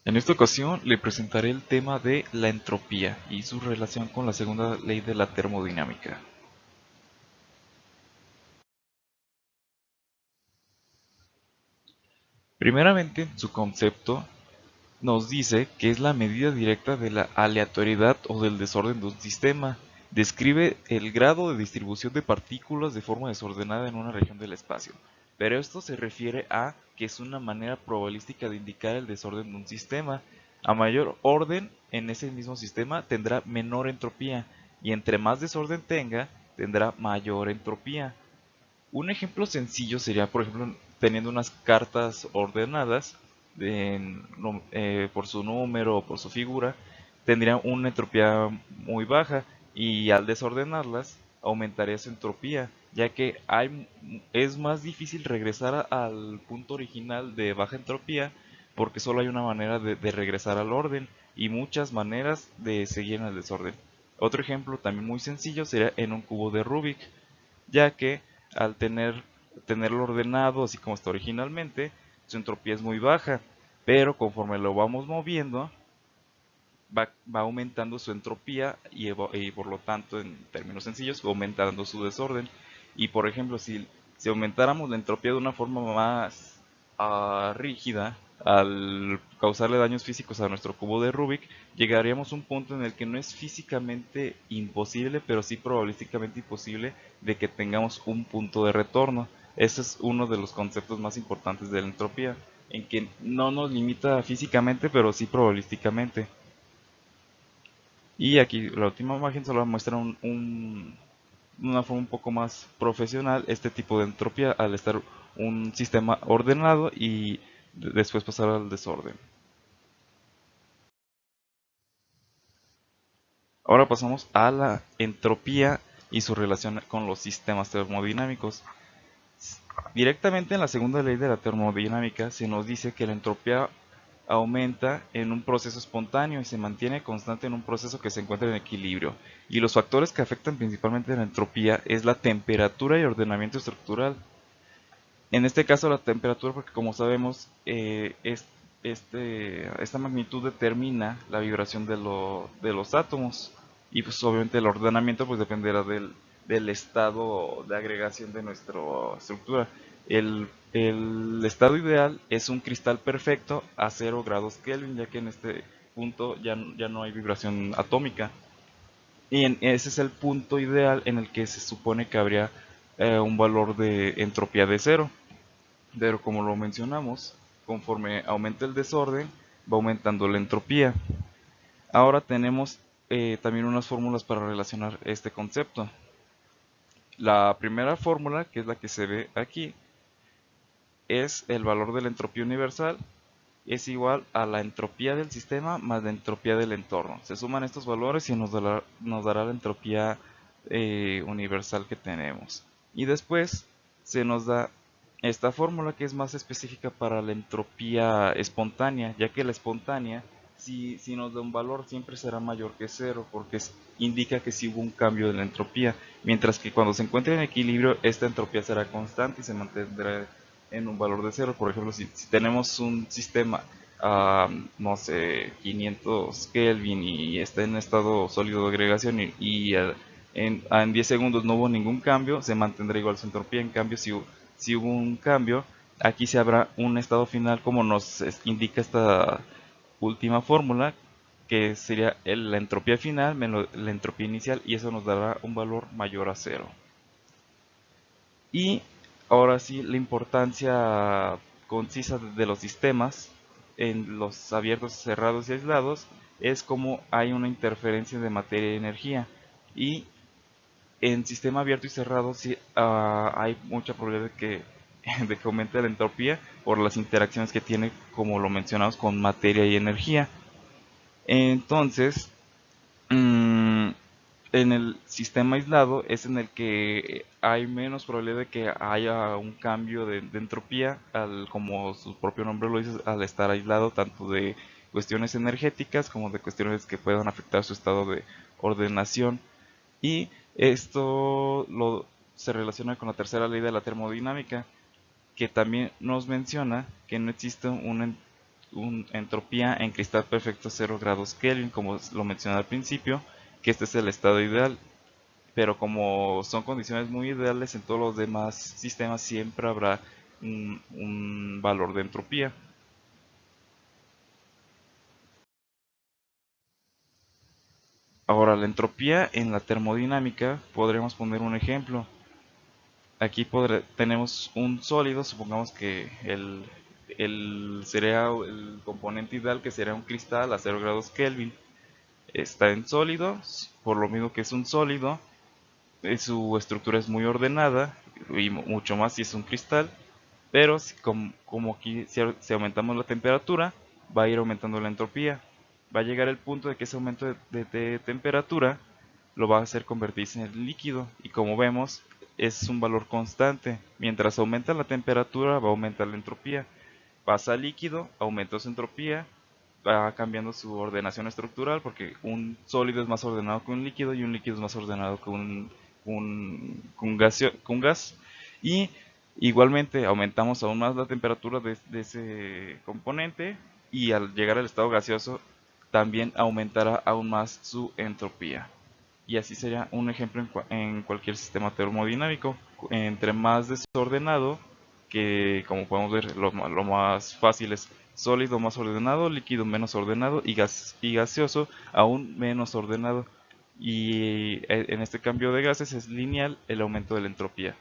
En esta ocasión le presentaré el tema de la entropía y su relación con la segunda ley de la termodinámica. Primeramente, su concepto nos dice que es la medida directa de la aleatoriedad o del desorden de un sistema. Describe el grado de distribución de partículas de forma desordenada en una región del espacio. Pero esto se refiere a que es una manera probabilística de indicar el desorden de un sistema. A mayor orden en ese mismo sistema tendrá menor entropía y entre más desorden tenga, tendrá mayor entropía. Un ejemplo sencillo sería, por ejemplo, teniendo unas cartas ordenadas por su número o por su figura, tendrían una entropía muy baja y al desordenarlas aumentaría su entropía, ya que es más difícil regresar al punto original de baja entropía porque solo hay una manera de regresar al orden y muchas maneras de seguir en el desorden. Otro ejemplo también muy sencillo sería en un cubo de Rubik, ya que al tenerlo ordenado así como está originalmente, su entropía es muy baja, pero conforme lo vamos moviendo, va aumentando su entropía y por lo tanto, en términos sencillos, va aumentando su desorden. Y por ejemplo, si aumentáramos la entropía de una forma más rígida, al causarle daños físicos a nuestro cubo de Rubik, llegaríamos a un punto en el que no es físicamente imposible, pero sí probabilísticamente imposible de que tengamos un punto de retorno. Ese es uno de los conceptos más importantes de la entropía, en que no nos limita físicamente, pero sí probabilísticamente. Y aquí la última imagen solo muestra una forma un poco más profesional este tipo de entropía al estar un sistema ordenado y después pasar al desorden. Ahora pasamos a la entropía y su relación con los sistemas termodinámicos. Directamente en la segunda ley de la termodinámica se nos dice que la entropía aumenta en un proceso espontáneo y se mantiene constante en un proceso que se encuentra en equilibrio. Y los factores que afectan principalmente la entropía es la temperatura y ordenamiento estructural. En este caso la temperatura, porque como sabemos, esta magnitud determina la vibración de los átomos. Y pues obviamente el ordenamiento pues dependerá del estado de agregación de nuestra estructura. El estado ideal es un cristal perfecto a 0 grados Kelvin, ya que en este punto ya no hay vibración atómica. Y ese es el punto ideal en el que se supone que habría un valor de entropía de cero. Pero como lo mencionamos, conforme aumenta el desorden, va aumentando la entropía. Ahora tenemos también unas fórmulas para relacionar este concepto. La primera fórmula, que es la que se ve aquí, es el valor de la entropía universal, es igual a la entropía del sistema más la entropía del entorno. Se suman estos valores y nos dará la entropía universal que tenemos. Y después se nos da esta fórmula que es más específica para la entropía espontánea, ya que la espontánea, si nos da un valor, siempre será mayor que cero, porque indica que sí hubo un cambio de la entropía, mientras que cuando se encuentre en equilibrio, esta entropía será constante y se mantendrá en un valor de cero. Por ejemplo, si tenemos un sistema a, no sé, 500 Kelvin y está en estado sólido de agregación en 10 segundos no hubo ningún cambio, se mantendrá igual su entropía. En cambio, si hubo un cambio, aquí se habrá un estado final como nos indica esta última fórmula, que sería la entropía final menos la entropía inicial, y eso nos dará un valor mayor a cero. Y ahora sí, la importancia concisa de los sistemas en los abiertos, cerrados y aislados es como hay una interferencia de materia y energía. Y en sistema abierto y cerrado sí, hay mucha probabilidad de que aumente la entropía por las interacciones que tiene, como lo mencionamos, con materia y energía. Entonces, mm, en el sistema aislado es en el que hay menos probabilidad de que haya un cambio de entropía, como su propio nombre lo dice, al estar aislado tanto de cuestiones energéticas como de cuestiones que puedan afectar su estado de ordenación. Y se relaciona con la tercera ley de la termodinámica, que también nos menciona que no existe una entropía en cristal perfecto 0 grados Kelvin, como lo mencioné al principio, que este es el estado ideal. Pero como son condiciones muy ideales, en todos los demás sistemas siempre habrá un valor de entropía. Ahora, la entropía en la termodinámica, podremos poner un ejemplo. Aquí tenemos un sólido, supongamos que sería el componente ideal, que sería un cristal a 0 grados Kelvin. Está en sólido, por lo mismo que es un sólido, su estructura es muy ordenada, y mucho más si es un cristal, pero como aquí si aumentamos la temperatura, va a ir aumentando la entropía. Va a llegar el punto de que ese aumento de temperatura lo va a hacer convertirse en el líquido, y como vemos es un valor constante. Mientras aumenta la temperatura va a aumentar la entropía. Pasa al líquido, aumenta su entropía, va cambiando su ordenación estructural, porque un sólido es más ordenado que un líquido y un líquido es más ordenado que que un gas. Y igualmente aumentamos aún más la temperatura de ese componente, y al llegar al estado gaseoso también aumentará aún más su entropía. Y así sería un ejemplo en cualquier sistema termodinámico. Entre más desordenado, que como podemos ver, lo más fácil es sólido más ordenado, líquido menos ordenado y gaseoso aún menos ordenado. Y en este cambio de gases es lineal el aumento de la entropía.